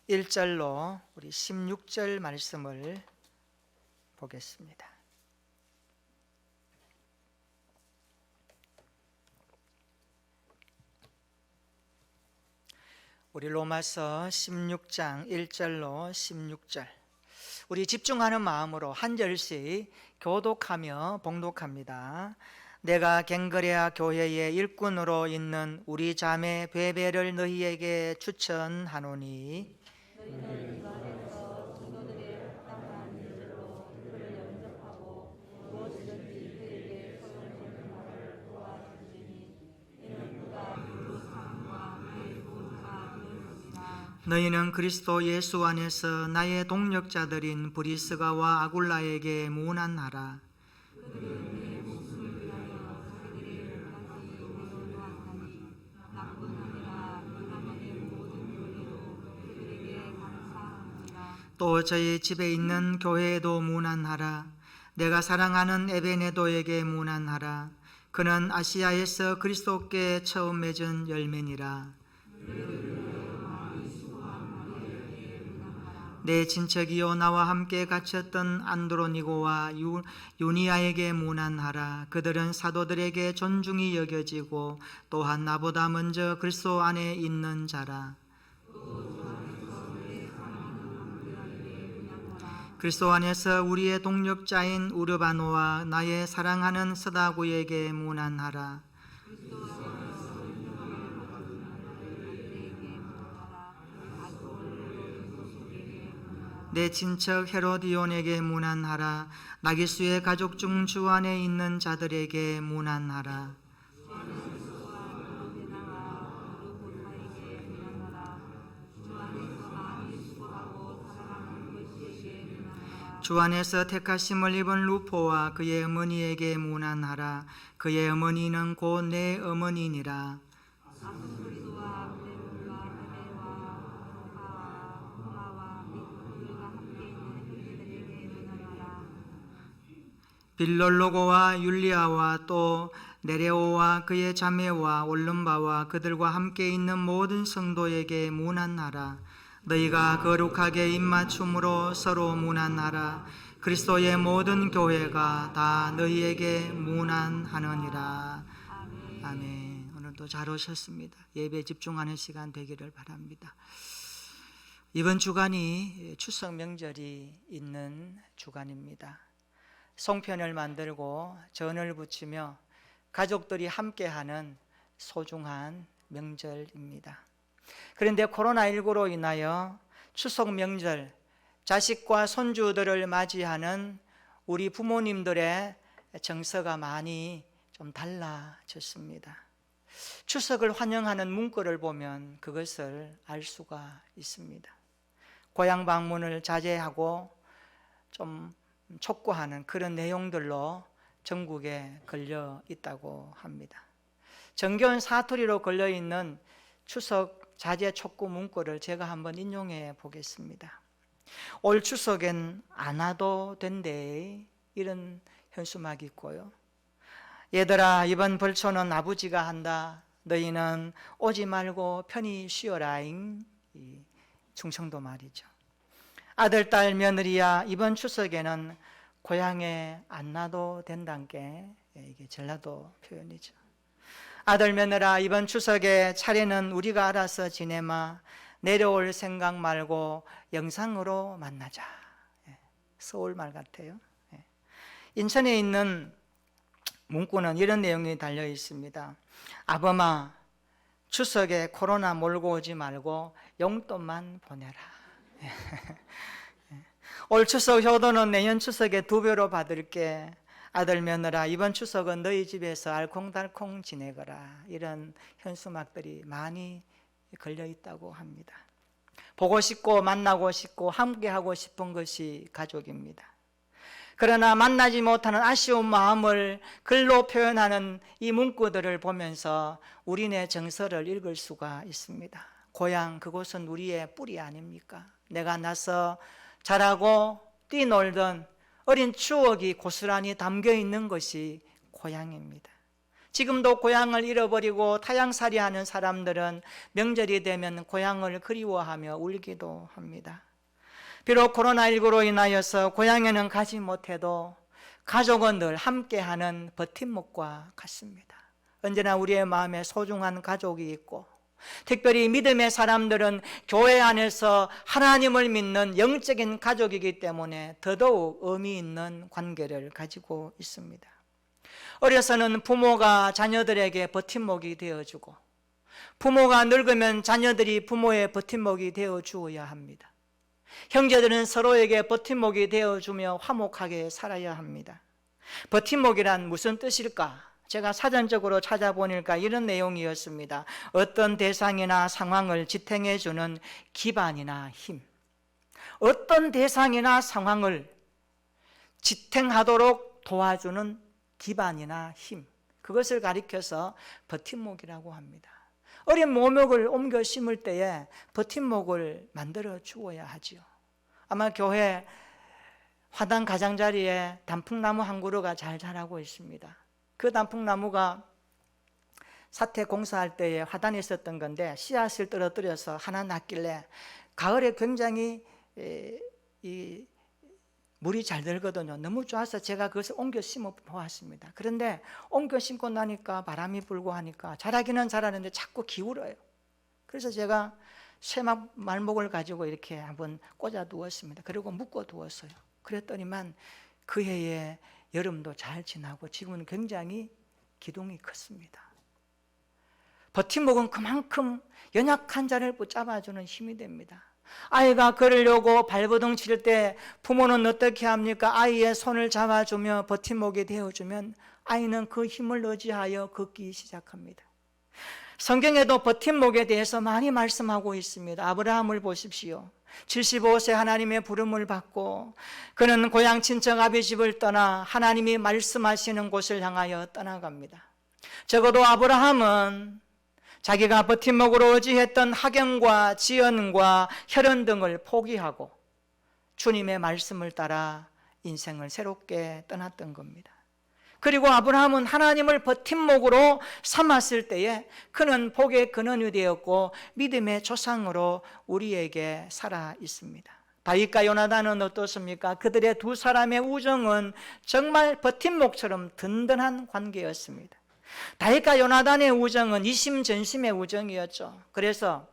1절로 우리 16절 말씀을 보겠습니다. 우리 로마서 16장 1절로 16절 우리 집중하는 마음으로 한 절씩 교독하며 봉독합니다. 내가 갱그레아 교회의 일꾼으로 있는 우리 자매 베베를 너희에게 추천하노니 너희는 그리스도 예수 안에서 나의 동력자들인 브리스가와 아굴라에게 문안하라. 또 저희 집에 있는 교회에도 문안하라. 내가 사랑하는 에베네도에게 문안하라. 그는 아시아에서 그리스도께 처음 맺은 열매니라. 내 친척이요 나와 함께 갇혔던 안드로니고와 유니아에게 문안하라. 그들은 사도들에게 존중이 여겨지고 또한 나보다 먼저 그리스도 안에 있는 자라. 그리스도 안에서 우리의 동력자인 우르바노와 나의 사랑하는 스다구에게 문안하라. 내 친척 헤로디온에게 문안하라. 나기수의 가족 중 주 안에 있는 자들에게 문안하라. 주 안에서 택하심을 입은 루포와 그의 어머니에게 문안하라. 그의 어머니는 곧 내 어머니니라. 빌롤로고와 율리아와 또 네레오와 그의 자매와 올름바와 그들과 함께 있는 모든 성도에게 문안하라. 너희가 거룩하게 입맞춤으로 서로 문안하라. 그리스도의 모든 교회가 다 너희에게 문안하느니라. 아멘. 오늘도 잘 오셨습니다. 예배 집중하는 시간 되기를 바랍니다. 이번 주간이 추석 명절이 있는 주간입니다. 송편을 만들고 전을 부치며 가족들이 함께하는 소중한 명절입니다. 그런데 코로나19로 인하여 추석 명절 자식과 손주들을 맞이하는 우리 부모님들의 정서가 많이 좀 달라졌습니다. 추석을 환영하는 문구를 보면 그것을 알 수가 있습니다. 고향 방문을 자제하고 좀 촉구하는 그런 내용들로 전국에 걸려 있다고 합니다. 정겨운 사투리로 걸려 있는 추석 자제 촉구 문구를 제가 한번 인용해 보겠습니다. 올 추석엔 안 와도 된대, 이런 현수막이 있고요. 얘들아, 이번 벌초는 아버지가 한다. 너희는 오지 말고 편히 쉬어라잉. 이 충청도 말이죠. 아들, 딸, 며느리야, 이번 추석에는 고향에 안 놔도 된단께. 이게 전라도 표현이죠. 아들, 며느라, 이번 추석에 차례는 우리가 알아서 지내마. 내려올 생각 말고 영상으로 만나자. 서울 말 같아요. 인천에 있는 문구는 이런 내용이 달려 있습니다. 아범아, 추석에 코로나 몰고 오지 말고 용돈만 보내라. 올 추석 효도는 내년 추석에 2배로 받을게. 아들, 며느라, 이번 추석은 너희 집에서 알콩달콩 지내거라. 이런 현수막들이 많이 걸려 있다고 합니다. 보고 싶고 만나고 싶고 함께하고 싶은 것이 가족입니다. 그러나 만나지 못하는 아쉬운 마음을 글로 표현하는 이 문구들을 보면서 우리네 정서를 읽을 수가 있습니다. 고향, 그곳은 우리의 뿌리 아닙니까? 내가 나서 자라고 뛰놀던 어린 추억이 고스란히 담겨 있는 것이 고향입니다. 지금도 고향을 잃어버리고 타향살이 하는 사람들은 명절이 되면 고향을 그리워하며 울기도 합니다. 비록 코로나19로 인하여서 고향에는 가지 못해도 가족은 늘 함께하는 버팀목과 같습니다. 언제나 우리의 마음에 소중한 가족이 있고, 특별히 믿음의 사람들은 교회 안에서 하나님을 믿는 영적인 가족이기 때문에 더더욱 의미 있는 관계를 가지고 있습니다. 어려서는 부모가 자녀들에게 버팀목이 되어주고, 부모가 늙으면 자녀들이 부모의 버팀목이 되어주어야 합니다. 형제들은 서로에게 버팀목이 되어주며 화목하게 살아야 합니다. 버팀목이란 무슨 뜻일까? 제가 사전적으로 찾아보니까 이런 내용이었습니다. 어떤 대상이나 상황을 지탱해주는 기반이나 힘. 어떤 대상이나 상황을 지탱하도록 도와주는 기반이나 힘. 그것을 가리켜서 버팀목이라고 합니다. 어린 모목을 옮겨 심을 때에 버팀목을 만들어 주어야 하지요. 아마 교회 화단 가장자리에 단풍나무 한 그루가 잘 자라고 있습니다. 그 단풍나무가 사태 공사할 때에 화단에 있었던 건데 씨앗을 떨어뜨려서 하나 났길래 가을에 굉장히 물이 잘 들거든요. 너무 좋아서 제가 그것을 옮겨 심어 보았습니다. 그런데 옮겨 심고 나니까 바람이 불고 하니까 자라기는 자라는데 자꾸 기울어요. 그래서 제가 쇠막 말목을 가지고 이렇게 한번 꽂아 두었습니다. 그리고 묶어 두었어요. 그랬더니만 그 해에 여름도 잘 지나고 지금은 굉장히 기둥이 컸습니다. 버팀목은 그만큼 연약한 자를 붙잡아주는 힘이 됩니다. 아이가 걸으려고 발버둥 칠 때 부모는 어떻게 합니까? 아이의 손을 잡아주며 버팀목이 되어주면 아이는 그 힘을 의지하여 걷기 시작합니다. 성경에도 버팀목에 대해서 많이 말씀하고 있습니다. 아브라함을 보십시오. 75세 하나님의 부름을 받고 그는 고향 친척 아비집을 떠나 하나님이 말씀하시는 곳을 향하여 떠나갑니다. 적어도 아브라함은 자기가 버팀목으로 의지했던 학연과 지연과 혈연 등을 포기하고 주님의 말씀을 따라 인생을 새롭게 떠났던 겁니다. 그리고 아브라함은 하나님을 버팀목으로 삼았을 때에 그는 복의 근원이 되었고 믿음의 조상으로 우리에게 살아 있습니다. 다윗과 요나단은 어떻습니까? 그들의 두 사람의 우정은 정말 버팀목처럼 든든한 관계였습니다. 다윗과 요나단의 우정은 이심전심의 우정이었죠. 그래서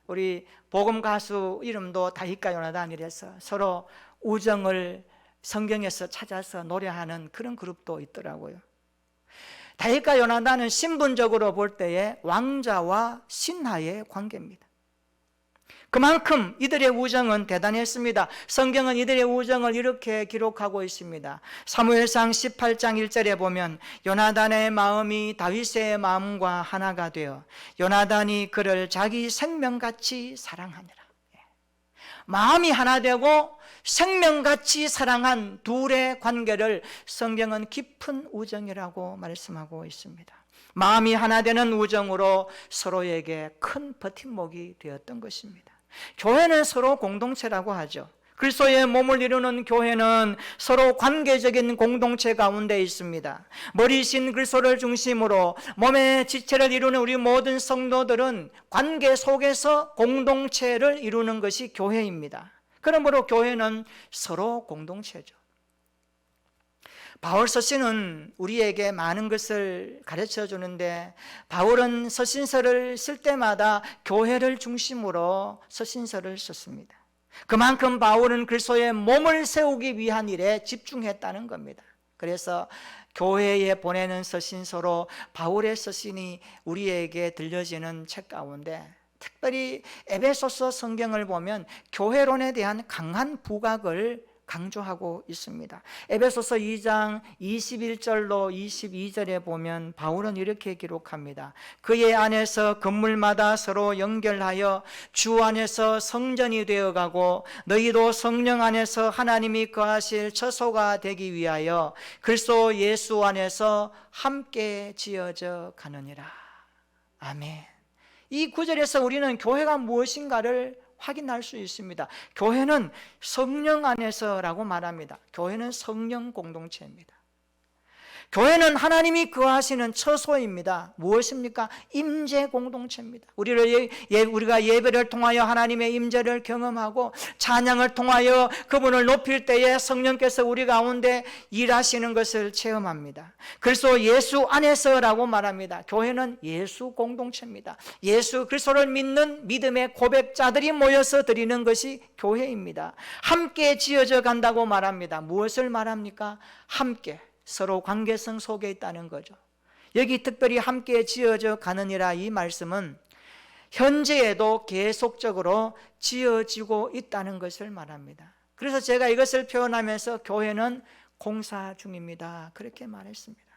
우리 복음 가수 이름도 다윗과 요나단이라서 서로 우정을 성경에서 찾아서 노래하는 그런 그룹도 있더라고요. 다윗과 요나단은 신분적으로 볼 때에 왕자와 신하의 관계입니다. 그만큼 이들의 우정은 대단했습니다. 성경은 이들의 우정을 이렇게 기록하고 있습니다. 사무엘상 18장 1절에 보면 요나단의 마음이 다윗의 마음과 하나가 되어 요나단이 그를 자기 생명같이 사랑하니라. 마음이 하나 되고 생명같이 사랑한 둘의 관계를 성경은 깊은 우정이라고 말씀하고 있습니다. 마음이 하나 되는 우정으로 서로에게 큰 버팀목이 되었던 것입니다. 교회는 서로 공동체라고 하죠. 그리스도의 몸을 이루는 교회는 서로 관계적인 공동체 가운데 있습니다. 머리신 그리스도를 중심으로 몸의 지체를 이루는 우리 모든 성도들은 관계 속에서 공동체를 이루는 것이 교회입니다. 그러므로 교회는 서로 공동체죠. 바울 서신은 우리에게 많은 것을 가르쳐 주는데 바울은 서신서를 쓸 때마다 교회를 중심으로 서신서를 썼습니다. 그만큼 바울은 그리스도의 몸을 세우기 위한 일에 집중했다는 겁니다. 그래서 교회에 보내는 서신서로 바울의 서신이 우리에게 들려지는 책 가운데 특별히 에베소서 성경을 보면 교회론에 대한 강한 부각을 강조하고 있습니다. 에베소서 2장 21절로 22절에 보면 바울은 이렇게 기록합니다. 그의 안에서 건물마다 서로 연결하여 주 안에서 성전이 되어가고 너희도 성령 안에서 하나님이 거하실 처소가 되기 위하여 그리스도 예수 안에서 함께 지어져 가느니라. 아멘. 이 구절에서 우리는 교회가 무엇인가를 확인할 수 있습니다. 교회는 성령 안에서라고 말합니다. 교회는 성령 공동체입니다. 교회는 하나님이 거하시는 처소입니다. 무엇입니까? 임재 공동체입니다. 우리가 예배를 통하여 하나님의 임재를 경험하고 찬양을 통하여 그분을 높일 때에 성령께서 우리 가운데 일하시는 것을 체험합니다. 그래서 예수 안에서라고 말합니다. 교회는 예수 공동체입니다. 예수 그리스도를 믿는 믿음의 고백자들이 모여서 드리는 것이 교회입니다. 함께 지어져 간다고 말합니다. 무엇을 말합니까? 함께 서로 관계성 속에 있다는 거죠. 여기 특별히 함께 지어져 가느니라 이 말씀은 현재에도 계속적으로 지어지고 있다는 것을 말합니다. 그래서 제가 이것을 표현하면서 교회는 공사 중입니다, 그렇게 말했습니다.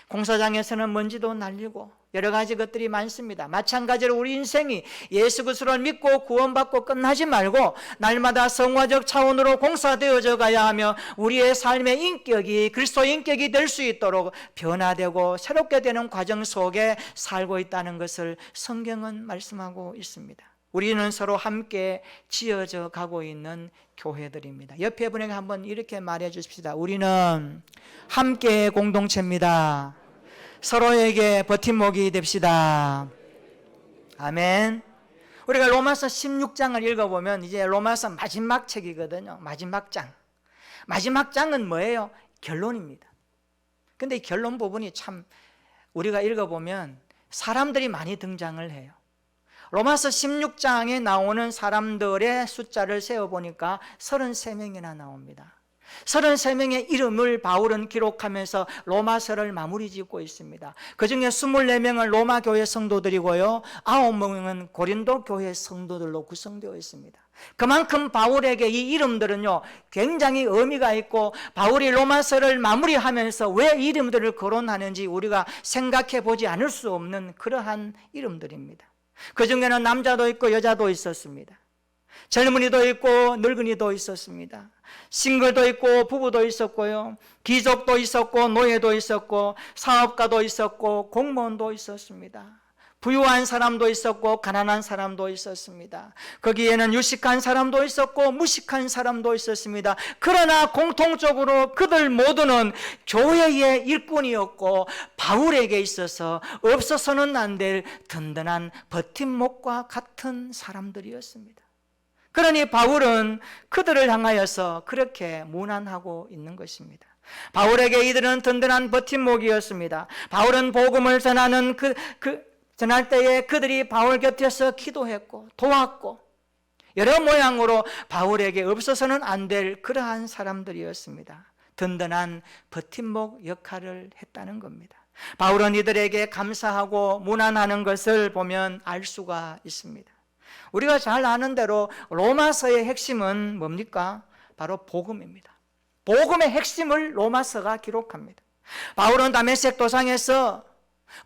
공사장에서는 먼지도 날리고 여러 가지 것들이 많습니다. 마찬가지로 우리 인생이 예수 그리스도를 믿고 구원받고 끝나지 말고 날마다 성화적 차원으로 공사되어져 가야 하며 우리의 삶의 인격이 그리스도의 인격이 될 수 있도록 변화되고 새롭게 되는 과정 속에 살고 있다는 것을 성경은 말씀하고 있습니다. 우리는 서로 함께 지어져 가고 있는 교회들입니다. 옆에 분에게 한번 이렇게 말해 주십시다. 우리는 함께 공동체입니다. 서로에게 버팀목이 됩시다. 아멘. 우리가 로마서 16장을 읽어보면 이제 로마서 마지막 책이거든요. 마지막 장. 마지막 장은 뭐예요? 결론입니다. 근데 이 결론 부분이 참 우리가 읽어보면 사람들이 많이 등장을 해요. 로마서 16장에 나오는 사람들의 숫자를 세어보니까 33명이나 나옵니다. 33명의 이름을 바울은 기록하면서 로마서를 마무리 짓고 있습니다. 그 중에 24명은 로마 교회 성도들이고요, 9명은 고린도 교회 성도들로 구성되어 있습니다. 그만큼 바울에게 이 이름들은요 굉장히 의미가 있고, 바울이 로마서를 마무리하면서 왜 이름들을 거론하는지 우리가 생각해 보지 않을 수 없는 그러한 이름들입니다. 그 중에는 남자도 있고 여자도 있었습니다. 젊은이도 있고 늙은이도 있었습니다. 싱글도 있고 부부도 있었고요, 귀족도 있었고 노예도 있었고 사업가도 있었고 공무원도 있었습니다. 부유한 사람도 있었고 가난한 사람도 있었습니다. 거기에는 유식한 사람도 있었고 무식한 사람도 있었습니다. 그러나 공통적으로 그들 모두는 교회의 일꾼이었고 바울에게 있어서 없어서는 안 될 든든한 버팀목과 같은 사람들이었습니다. 그러니 바울은 그들을 향하여서 그렇게 문안하고 있는 것입니다. 바울에게 이들은 든든한 버팀목이었습니다. 바울은 복음을 전할 때에 그들이 바울 곁에서 기도했고 도왔고 여러 모양으로 바울에게 없어서는 안 될 그러한 사람들이었습니다. 든든한 버팀목 역할을 했다는 겁니다. 바울은 이들에게 감사하고 문안하는 것을 보면 알 수가 있습니다. 우리가 잘 아는 대로 로마서의 핵심은 뭡니까? 바로 복음입니다. 복음의 핵심을 로마서가 기록합니다. 바울은 다메섹 도상에서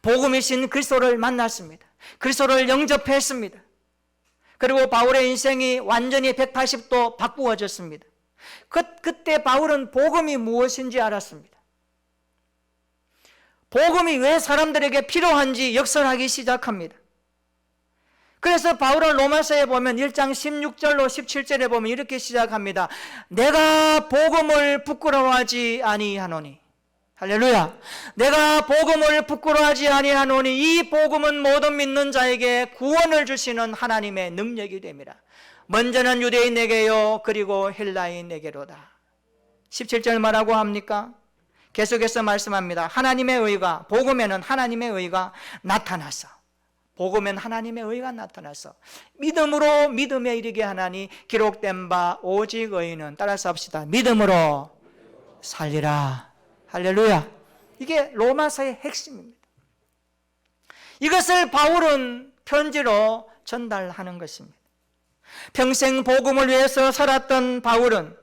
복음이신 그리스도를 만났습니다. 그리스도를 영접했습니다. 그리고 바울의 인생이 완전히 180도 바꾸어졌습니다. 그때 바울은 복음이 무엇인지 알았습니다. 복음이 왜 사람들에게 필요한지 역설하기 시작합니다. 그래서 바울은 로마서에 보면 1장 16절로 17절에 보면 이렇게 시작합니다. 내가 복음을 부끄러워하지 아니하노니, 할렐루야. 내가 복음을 부끄러워하지 아니하노니 이 복음은 모든 믿는 자에게 구원을 주시는 하나님의 능력이 됨이라. 먼저는 유대인에게요 그리고 헬라인에게로다. 17절 뭐라고 합니까? 계속해서 말씀합니다. 하나님의 의가, 복음에는 하나님의 의가 나타나서, 복음엔 하나님의 의가 나타나서 믿음으로 믿음에 이르게 하나니 기록된 바 오직 의인은, 따라서 합시다, 믿음으로 살리라. 할렐루야. 이게 로마서의 핵심입니다. 이것을 바울은 편지로 전달하는 것입니다. 평생 복음을 위해서 살았던 바울은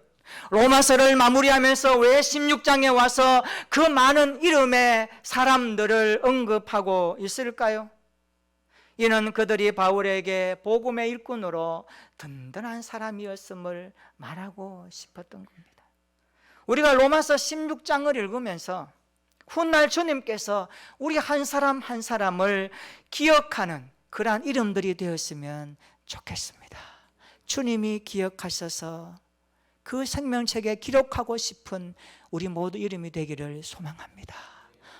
로마서를 마무리하면서 왜 16장에 와서 그 많은 이름의 사람들을 언급하고 있을까요? 이는 그들이 바울에게 복음의 일꾼으로 든든한 사람이었음을 말하고 싶었던 겁니다. 우리가 로마서 16장을 읽으면서 훗날 주님께서 우리 한 사람 한 사람을 기억하는 그러한 이름들이 되었으면 좋겠습니다. 주님이 기억하셔서 그 생명책에 기록하고 싶은 우리 모두 이름이 되기를 소망합니다.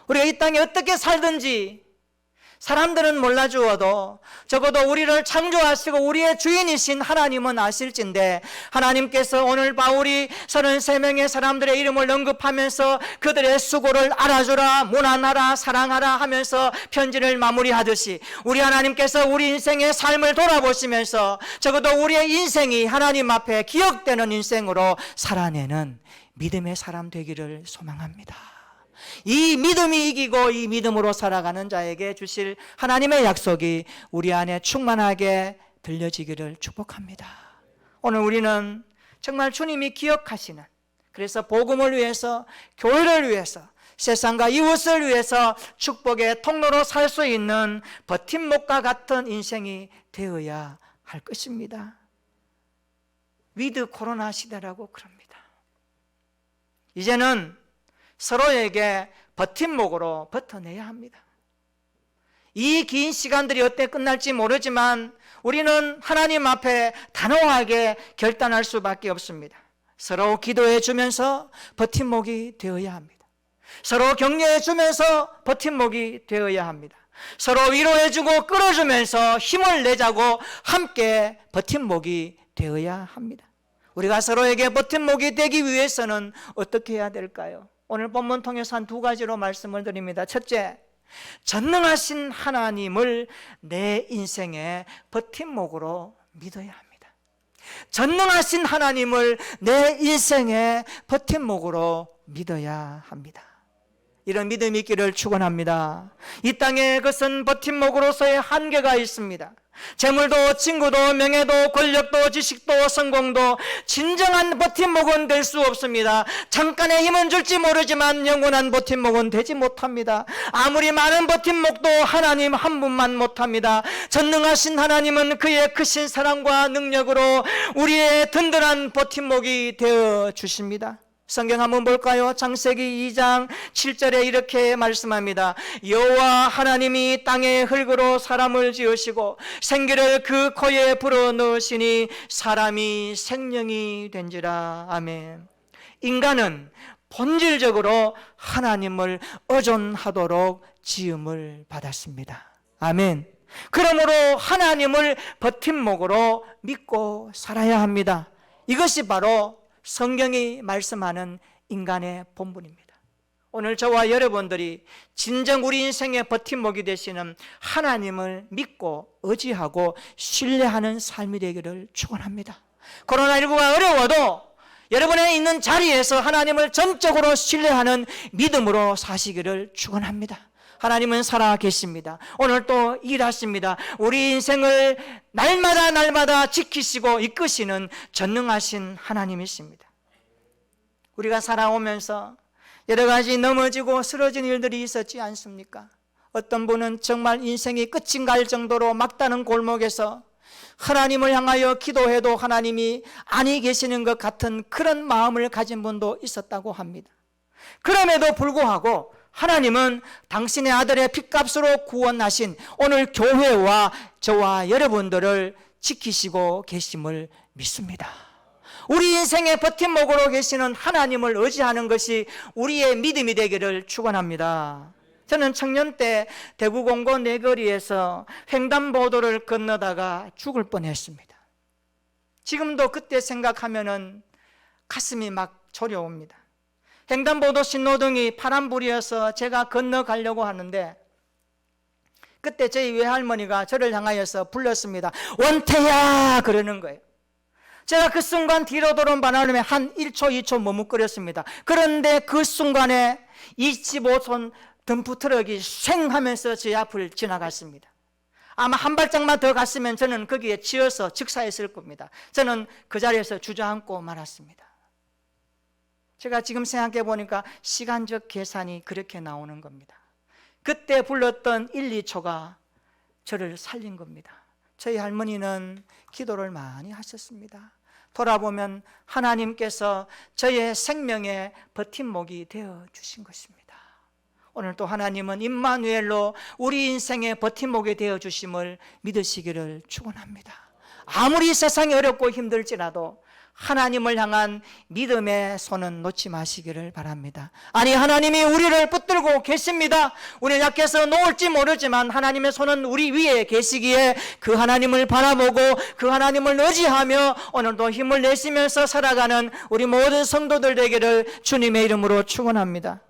우리가 이 땅에 어떻게 살든지 사람들은 몰라주어도 적어도 우리를 창조하시고 우리의 주인이신 하나님은 아실진데, 하나님께서 오늘 바울이 33명의 사람들의 이름을 언급하면서 그들의 수고를 알아주라, 무난하라, 사랑하라 하면서 편지를 마무리하듯이, 우리 하나님께서 우리 인생의 삶을 돌아보시면서 적어도 우리의 인생이 하나님 앞에 기억되는 인생으로 살아내는 믿음의 사람 되기를 소망합니다. 이 믿음이 이기고 이 믿음으로 살아가는 자에게 주실 하나님의 약속이 우리 안에 충만하게 들려지기를 축복합니다. 오늘 우리는 정말 주님이 기억하시는, 그래서 복음을 위해서, 교회를 위해서, 세상과 이웃을 위해서 축복의 통로로 살 수 있는 버팀목과 같은 인생이 되어야 할 것입니다. 위드 코로나 시대라고 그럽니다. 이제는 서로에게 버팀목으로 버텨내야 합니다. 이 긴 시간들이 어떻게 끝날지 모르지만 우리는 하나님 앞에 단호하게 결단할 수밖에 없습니다. 서로 기도해 주면서 버팀목이 되어야 합니다. 서로 격려해 주면서 버팀목이 되어야 합니다. 서로 위로해 주고 끌어주면서 힘을 내자고 함께 버팀목이 되어야 합니다. 우리가 서로에게 버팀목이 되기 위해서는 어떻게 해야 될까요? 오늘 본문 통해서 한 두 가지로 말씀을 드립니다. 첫째, 전능하신 하나님을 내 인생의 버팀목으로 믿어야 합니다. 전능하신 하나님을 내 인생의 버팀목으로 믿어야 합니다. 이런 믿음이 있기를 축원합니다. 이 땅에 그것은 버팀목으로서의 한계가 있습니다. 재물도, 친구도, 명예도, 권력도, 지식도, 성공도 진정한 버팀목은 될 수 없습니다. 잠깐의 힘은 줄지 모르지만 영원한 버팀목은 되지 못합니다. 아무리 많은 버팀목도 하나님 한 분만 못합니다. 전능하신 하나님은 그의 크신 사랑과 능력으로 우리의 든든한 버팀목이 되어 주십니다. 성경 한번 볼까요? 창세기 2장 7절에 이렇게 말씀합니다. 여호와 하나님이 땅의 흙으로 사람을 지으시고 생기를 그 코에 불어넣으시니 사람이 생명이 된지라. 아멘. 인간은 본질적으로 하나님을 의존하도록 지음을 받았습니다. 아멘. 그러므로 하나님을 버팀목으로 믿고 살아야 합니다. 이것이 바로 성경이 말씀하는 인간의 본분입니다. 오늘 저와 여러분들이 진정 우리 인생의 버팀목이 되시는 하나님을 믿고 의지하고 신뢰하는 삶이 되기를 축원합니다. 코로나19가 어려워도 여러분의 있는 자리에서 하나님을 전적으로 신뢰하는 믿음으로 사시기를 축원합니다. 하나님은 살아 계십니다. 오늘 또 일하십니다. 우리 인생을 날마다 지키시고 이끄시는 전능하신 하나님이십니다. 우리가 살아오면서 여러 가지 넘어지고 쓰러진 일들이 있었지 않습니까? 어떤 분은 정말 인생이 끝인 갈 정도로 막다른 골목에서 하나님을 향하여 기도해도 하나님이 아니 계시는 것 같은 그런 마음을 가진 분도 있었다고 합니다. 그럼에도 불구하고 하나님은 당신의 아들의 핏값으로 구원하신 오늘 교회와 저와 여러분들을 지키시고 계심을 믿습니다. 우리 인생의 버팀목으로 계시는 하나님을 의지하는 것이 우리의 믿음이 되기를 축원합니다. 저는 청년 때 대구 공고 내거리에서 횡단보도를 건너다가 죽을 뻔했습니다. 지금도 그때 생각하면은 가슴이 막 저려옵니다. 횡단보도 신호등이 파란불이어서 제가 건너가려고 하는데 그때 저희 외할머니가 저를 향하여서 불렀습니다. 원태야 그러는 거예요. 제가 그 순간 뒤로 돌아온 바람에 한 1초 2초 머뭇거렸습니다. 그런데 그 순간에 25톤 덤프트럭이 쉥 하면서 제 앞을 지나갔습니다. 아마 한 발짝만 더 갔으면 저는 거기에 치여서 즉사했을 겁니다. 저는 그 자리에서 주저앉고 말았습니다. 제가 지금 생각해 보니까 시간적 계산이 그렇게 나오는 겁니다. 그때 불렀던 1, 2초가 저를 살린 겁니다. 저희 할머니는 기도를 많이 하셨습니다. 돌아보면 하나님께서 저의 생명의 버팀목이 되어 주신 것입니다. 오늘 또 하나님은 임마누엘로 우리 인생의 버팀목이 되어 주심을 믿으시기를 축원합니다. 아무리 세상이 어렵고 힘들지라도 하나님을 향한 믿음의 손은 놓지 마시기를 바랍니다. 아니, 하나님이 우리를 붙들고 계십니다. 우리 약해서 놓을지 모르지만 하나님의 손은 우리 위에 계시기에 그 하나님을 바라보고 그 하나님을 의지하며 오늘도 힘을 내시면서 살아가는 우리 모든 성도들 되기를 주님의 이름으로 축원합니다.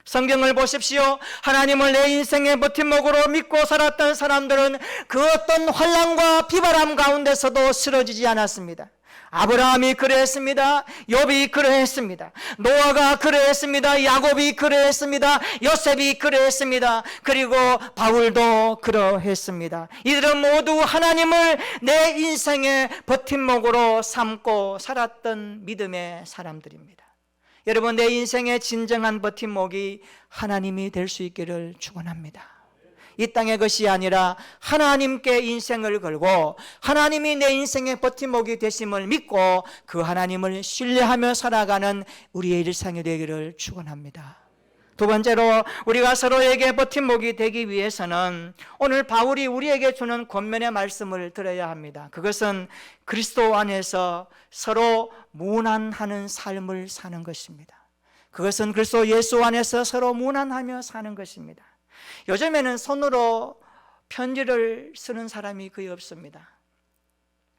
성경을 보십시오. 하나님을 내 인생의 버팀목으로 믿고 살았던 사람들은 그 어떤 환난과 비바람 가운데서도 쓰러지지 않았습니다. 아브라함이 그러했습니다. 욥이 그러했습니다. 노아가 그러했습니다. 야곱이 그러했습니다. 요셉이 그러했습니다. 그리고 바울도 그러했습니다. 이들은 모두 하나님을 내 인생의 버팀목으로 삼고 살았던 믿음의 사람들입니다. 여러분, 내 인생의 진정한 버팀목이 하나님이 될 수 있기를 축원합니다. 이 땅의 것이 아니라 하나님께 인생을 걸고 하나님이 내 인생의 버팀목이 되심을 믿고 그 하나님을 신뢰하며 살아가는 우리의 일상이 되기를 축원합니다. 두 번째로 우리가 서로에게 버팀목이 되기 위해서는 오늘 바울이 우리에게 주는 권면의 말씀을 들어야 합니다. 그것은 그리스도 안에서 서로 무난하는 삶을 사는 것입니다. 그것은 그리스도 예수 안에서 서로 무난하며 사는 것입니다. 요즘에는 손으로 편지를 쓰는 사람이 거의 없습니다.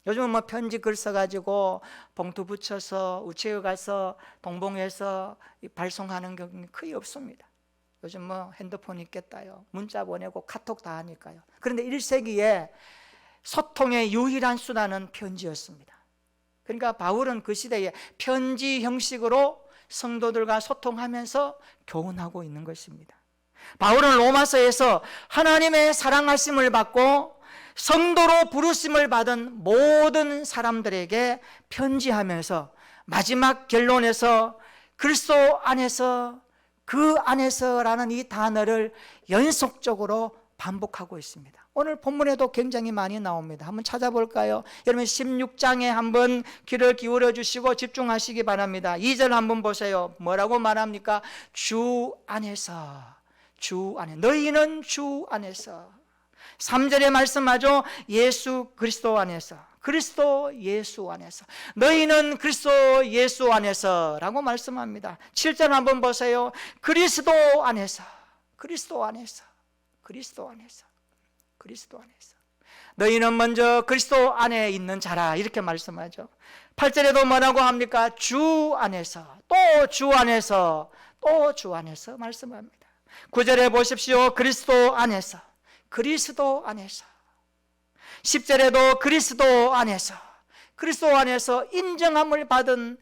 요즘은 뭐 편지 글 써가지고 봉투 붙여서 우체국 가서 동봉해서 발송하는 경우는 거의 없습니다. 요즘 뭐 핸드폰 있겠다요. 문자 보내고 카톡 다 하니까요. 그런데 1세기에 소통의 유일한 수단은 편지였습니다. 그러니까 바울은 그 시대에 편지 형식으로 성도들과 소통하면서 교훈하고 있는 것입니다. 바울은 로마서에서 하나님의 사랑하심을 받고 성도로 부르심을 받은 모든 사람들에게 편지하면서 마지막 결론에서 그리스도 안에서, 그 안에서라는 이 단어를 연속적으로 반복하고 있습니다. 오늘 본문에도 굉장히 많이 나옵니다. 한번 찾아볼까요? 여러분 16장에 한번 귀를 기울여 주시고 집중하시기 바랍니다. 2절 한번 보세요. 뭐라고 말합니까? 주 안에서, 주 안에, 너희는 주 안에서. 3절에 말씀하죠. 예수 그리스도 안에서, 그리스도 예수 안에서, 너희는 그리스도 예수 안에서 라고 말씀합니다. 7절 한번 보세요. 그리스도 안에서, 그리스도 안에서, 그리스도 안에서, 그리스도 안에서. 너희는 먼저 그리스도 안에 있는 자라 이렇게 말씀하죠. 8절에도 뭐라고 합니까? 주 안에서, 또 주 안에서, 또 주 안에서 말씀합니다. 9절에 보십시오. 그리스도 안에서, 그리스도 안에서. 10절에도 그리스도 안에서, 그리스도 안에서 인정함을 받은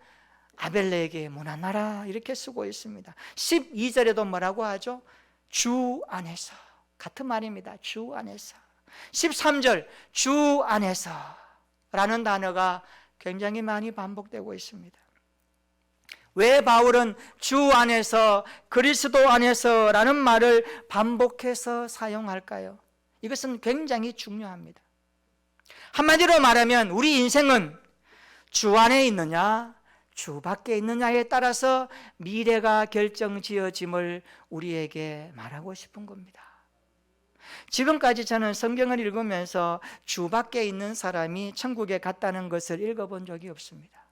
아벨레에게 문안하라 이렇게 쓰고 있습니다. 12절에도 뭐라고 하죠? 주 안에서. 같은 말입니다. 주 안에서. 13절 주 안에서 라는 단어가 굉장히 많이 반복되고 있습니다. 왜 바울은 주 안에서, 그리스도 안에서 라는 말을 반복해서 사용할까요? 이것은 굉장히 중요합니다. 한마디로 말하면 우리 인생은 주 안에 있느냐 주 밖에 있느냐에 따라서 미래가 결정지어짐을 우리에게 말하고 싶은 겁니다. 지금까지 저는 성경을 읽으면서 주 밖에 있는 사람이 천국에 갔다는 것을 읽어본 적이 없습니다.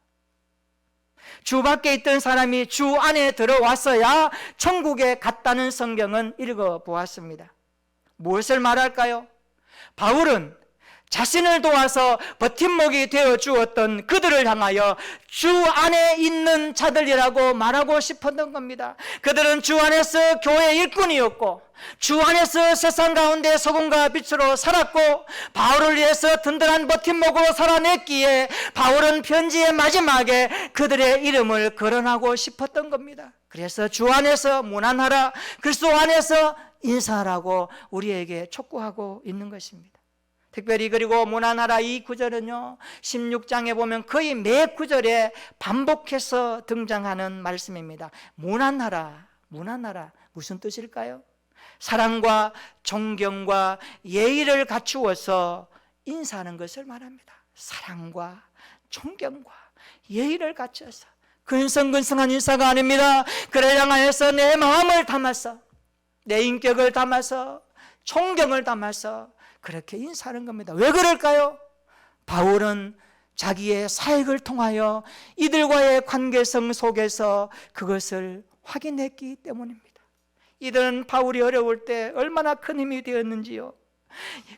주 밖에 있던 사람이 주 안에 들어왔어야 천국에 갔다는 성경은 읽어보았습니다. 무엇을 말할까요? 바울은 자신을 도와서 버팀목이 되어 주었던 그들을 향하여 주 안에 있는 자들이라고 말하고 싶었던 겁니다. 그들은 주 안에서 교회 일꾼이었고 주 안에서 세상 가운데 소금과 빛으로 살았고 바울을 위해서 든든한 버팀목으로 살아냈기에 바울은 편지의 마지막에 그들의 이름을 거론하고 싶었던 겁니다. 그래서 주 안에서 문안하라, 그리스도 안에서 인사하라고 우리에게 촉구하고 있는 것입니다. 특별히 그리고 문안하라 이 구절은요 16장에 보면 거의 매 구절에 반복해서 등장하는 말씀입니다. 문안하라, 문안하라 무슨 뜻일까요? 사랑과 존경과 예의를 갖추어서 인사하는 것을 말합니다. 사랑과 존경과 예의를 갖추어서 근성근성한 인사가 아닙니다. 그를 향하여서 내 마음을 담아서 내 인격을 담아서 존경을 담아서 그렇게 인사하는 겁니다. 왜 그럴까요? 바울은 자기의 사역을 통하여 이들과의 관계성 속에서 그것을 확인했기 때문입니다. 이들은 바울이 어려울 때 얼마나 큰 힘이 되었는지요.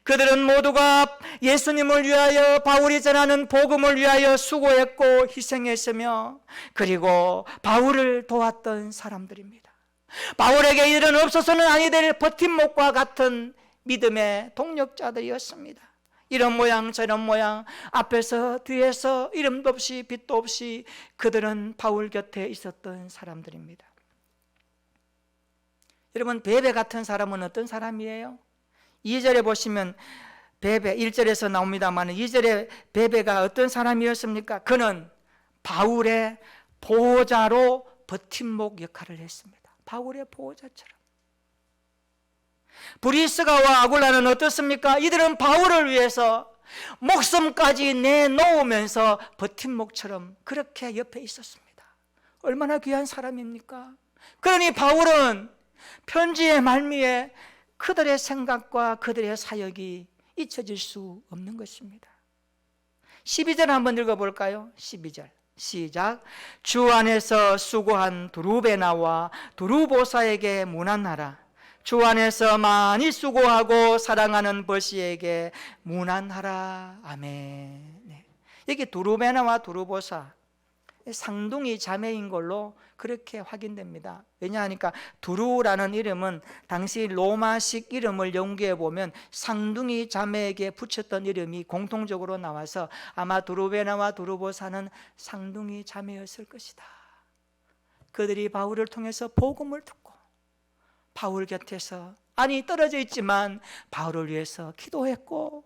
그들은 모두가 예수님을 위하여, 바울이 전하는 복음을 위하여 수고했고 희생했으며, 그리고 바울을 도왔던 사람들입니다. 바울에게 이들은 없어서는 아니 될 버팀목과 같은 믿음의 동력자들이었습니다. 이런 모양 저런 모양, 앞에서 뒤에서 이름도 없이 빛도 없이 그들은 바울 곁에 있었던 사람들입니다. 여러분, 베베 같은 사람은 어떤 사람이에요? 2절에 보시면 베베, 1절에서 나옵니다만 2절에 베베가 어떤 사람이었습니까? 그는 바울의 보호자로 버팀목 역할을 했습니다. 바울의 보호자처럼. 브리스가와 아굴라는 어떻습니까? 이들은 바울을 위해서 목숨까지 내놓으면서 버팀목처럼 그렇게 옆에 있었습니다. 얼마나 귀한 사람입니까? 그러니 바울은 편지의 말미에 그들의 생각과 그들의 사역이 잊혀질 수 없는 것입니다. 12절 한번 읽어볼까요? 12절 시작. 주 안에서 수고한 두루베나와 두루보사에게 문안하라. 주 안에서 많이 수고하고 사랑하는 버시에게 문안하라. 아멘. 네. 여기 두루베나와 두루보사, 상둥이 자매인 걸로 그렇게 확인됩니다. 왜냐하니까 두루라는 이름은 당시 로마식 이름을 연구해 보면 상둥이 자매에게 붙였던 이름이 공통적으로 나와서 아마 두루베나와 두루보사는 상둥이 자매였을 것이다. 그들이 바울을 통해서 복음을 듣고 바울 곁에서, 아니 떨어져 있지만 바울을 위해서 기도했고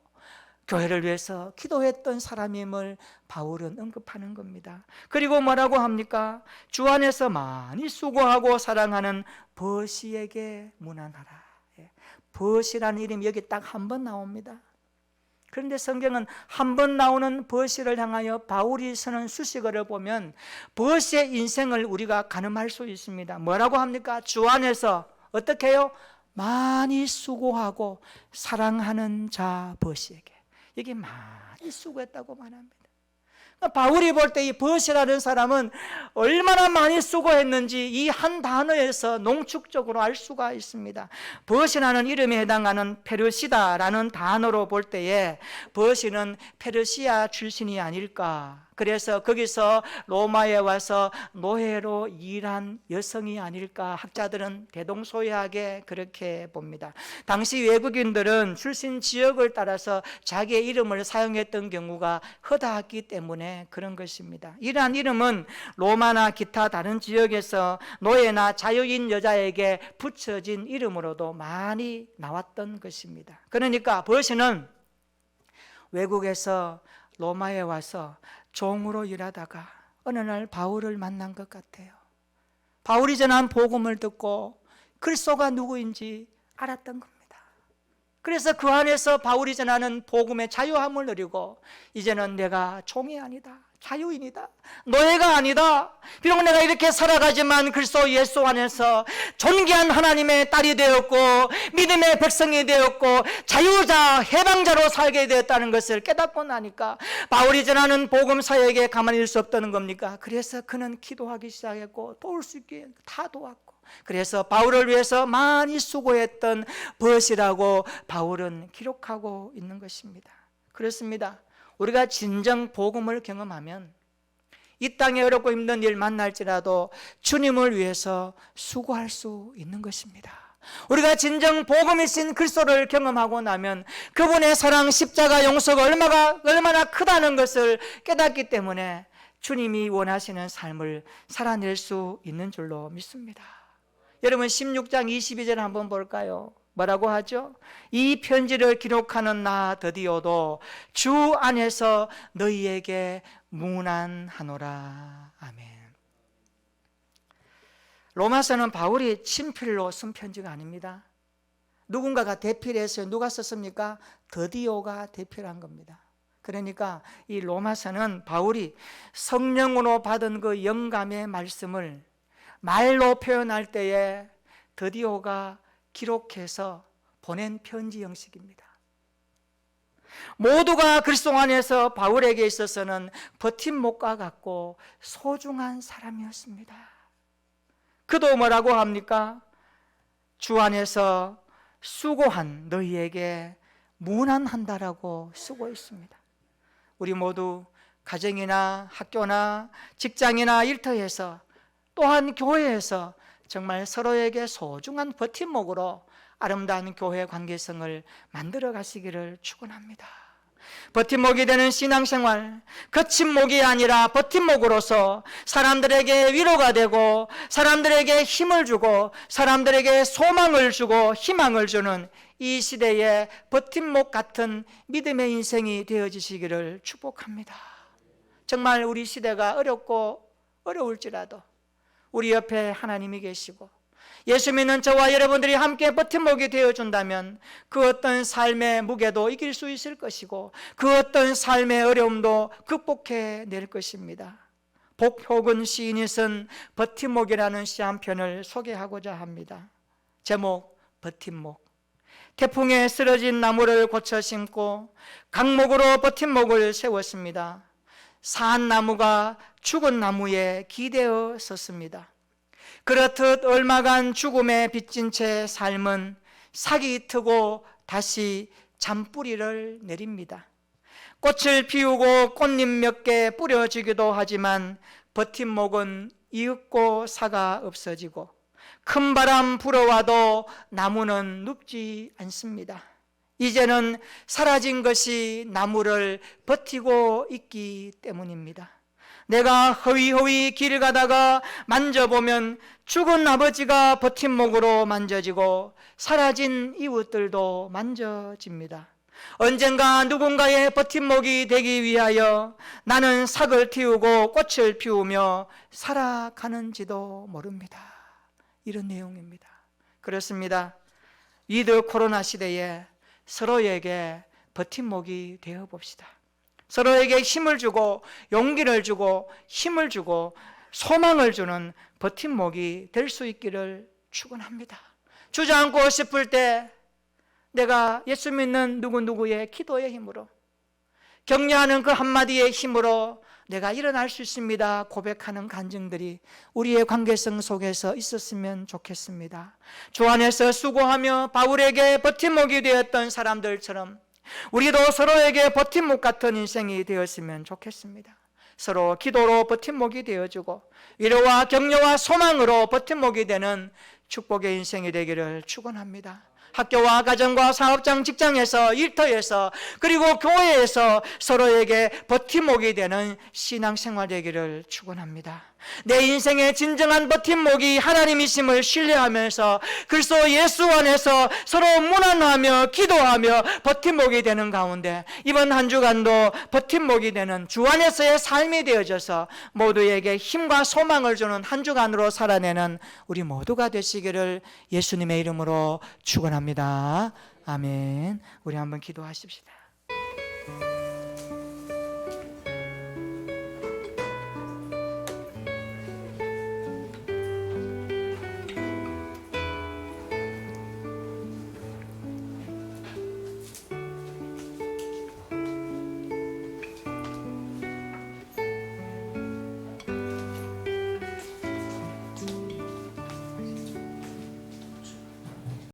교회를 위해서 기도했던 사람임을 바울은 언급하는 겁니다. 그리고 뭐라고 합니까? 주 안에서 많이 수고하고 사랑하는 버시에게 문안하라. 버시라는 이름이 여기 딱 한 번 나옵니다. 그런데 성경은 한 번 나오는 버시를 향하여 바울이 쓰는 수식어를 보면 버시의 인생을 우리가 가늠할 수 있습니다. 뭐라고 합니까? 주 안에서 어떻게 해요? 많이 수고하고 사랑하는 자 버시에게. 여기 많이 수고했다고 말합니다. 바울이 볼 때 이 버시라는 사람은 얼마나 많이 수고했는지 이 한 단어에서 농축적으로 알 수가 있습니다. 버시라는 이름에 해당하는 페르시다라는 단어로 볼 때에 버시는 페르시아 출신이 아닐까, 그래서 거기서 로마에 와서 노예로 일한 여성이 아닐까 학자들은 대동소이하게 그렇게 봅니다. 당시 외국인들은 출신 지역을 따라서 자기의 이름을 사용했던 경우가 허다했기 때문에 그런 것입니다. 이러한 이름은 로마나 기타 다른 지역에서 노예나 자유인 여자에게 붙여진 이름으로도 많이 나왔던 것입니다. 그러니까 버시는 외국에서 로마에 와서 종으로 일하다가 어느 날 바울을 만난 것 같아요. 바울이 전한 복음을 듣고 그리스도가 누구인지 알았던 겁니다. 그래서 그 안에서 바울이 전하는 복음의 자유함을 누리고 이제는 내가 종이 아니다, 자유인이다, 노예가 아니다. 비록 내가 이렇게 살아가지만 그리스도 예수 안에서 존귀한 하나님의 딸이 되었고 믿음의 백성이 되었고 자유자, 해방자로 살게 되었다는 것을 깨닫고 나니까 바울이 전하는 복음 사역에 가만히 있을 수 없다는 겁니까? 그래서 그는 기도하기 시작했고 도울 수 있게 다 도왔고, 그래서 바울을 위해서 많이 수고했던 벗이라고 바울은 기록하고 있는 것입니다. 그렇습니다. 우리가 진정 복음을 경험하면 이 땅에 어렵고 힘든 일 만날지라도 주님을 위해서 수고할 수 있는 것입니다. 우리가 진정 복음이신 그리스도를 경험하고 나면 그분의 사랑, 십자가 용서가 얼마나 크다는 것을 깨닫기 때문에 주님이 원하시는 삶을 살아낼 수 있는 줄로 믿습니다. 여러분 16장 22절 한번 볼까요? 뭐라고 하죠? 이 편지를 기록하는 나 드디어도 주 안에서 너희에게 문안하노라. 아멘. 로마서는 바울이 친필로 쓴 편지가 아닙니다. 누군가가 대필을 했어요. 누가 썼습니까? 드디어가 대필한 겁니다. 그러니까 이 로마서는 바울이 성령으로 받은 그 영감의 말씀을 말로 표현할 때에 드디어가 기록해서 보낸 편지 형식입니다. 모두가 그리스도 안에서 바울에게 있어서는 버팀목과 같고 소중한 사람이었습니다. 그도 뭐라고 합니까? 주 안에서 수고한 너희에게 문안한다라고 쓰고 있습니다. 우리 모두 가정이나 학교나 직장이나 일터에서 또한 교회에서 정말 서로에게 소중한 버팀목으로 아름다운 교회 관계성을 만들어 가시기를 축원합니다. 버팀목이 되는 신앙생활, 거침목이 아니라 버팀목으로서 사람들에게 위로가 되고 사람들에게 힘을 주고 사람들에게 소망을 주고 희망을 주는 이 시대의 버팀목 같은 믿음의 인생이 되어지시기를 축복합니다. 정말 우리 시대가 어렵고 어려울지라도 우리 옆에 하나님이 계시고 예수 믿는 저와 여러분들이 함께 버팀목이 되어준다면 그 어떤 삶의 무게도 이길 수 있을 것이고 그 어떤 삶의 어려움도 극복해낼 것입니다. 복효근 시인이 쓴 버팀목이라는 시 한 편을 소개하고자 합니다. 제목, 버팀목. 태풍에 쓰러진 나무를 고쳐 심고 강목으로 버팀목을 세웠습니다. 산 나무가 죽은 나무에 기대어 섰습니다. 그렇듯 얼마간 죽음에 빚진 채 삶은 삭이 트고 다시 잔뿌리를 내립니다. 꽃을 피우고 꽃잎 몇 개 뿌려주기도 하지만 버팀목은 이윽고 사가 없어지고 큰 바람 불어와도 나무는 눕지 않습니다. 이제는 사라진 것이 나무를 버티고 있기 때문입니다. 내가 허위허위 길 가다가 만져보면 죽은 아버지가 버팀목으로 만져지고 사라진 이웃들도 만져집니다. 언젠가 누군가의 버팀목이 되기 위하여 나는 삭을 틔우고 꽃을 피우며 살아가는지도 모릅니다. 이런 내용입니다. 그렇습니다. 위드 코로나 시대에 서로에게 버팀목이 되어 봅시다. 서로에게 힘을 주고 용기를 주고 힘을 주고 소망을 주는 버팀목이 될 수 있기를 축원합니다. 주저앉고 싶을 때 내가 예수 믿는 누구누구의 기도의 힘으로 격려하는 그 한마디의 힘으로 내가 일어날 수 있습니다 고백하는 간증들이 우리의 관계성 속에서 있었으면 좋겠습니다. 주 안에서 수고하며 바울에게 버팀목이 되었던 사람들처럼 우리도 서로에게 버팀목 같은 인생이 되었으면 좋겠습니다. 서로 기도로 버팀목이 되어주고 위로와 격려와 소망으로 버팀목이 되는 축복의 인생이 되기를 축원합니다. 학교와 가정과 사업장, 직장에서, 일터에서 그리고 교회에서 서로에게 버팀목이 되는 신앙생활 되기를 축원합니다. 내 인생의 진정한 버팀목이 하나님이심을 신뢰하면서 그리스도 예수 안에서 서로 문안하며 기도하며 버팀목이 되는 가운데 이번 한 주간도 버팀목이 되는 주 안에서의 삶이 되어져서 모두에게 힘과 소망을 주는 한 주간으로 살아내는 우리 모두가 되시기를 예수님의 이름으로 축원합니다. 아멘. 우리 한번 기도하십시다.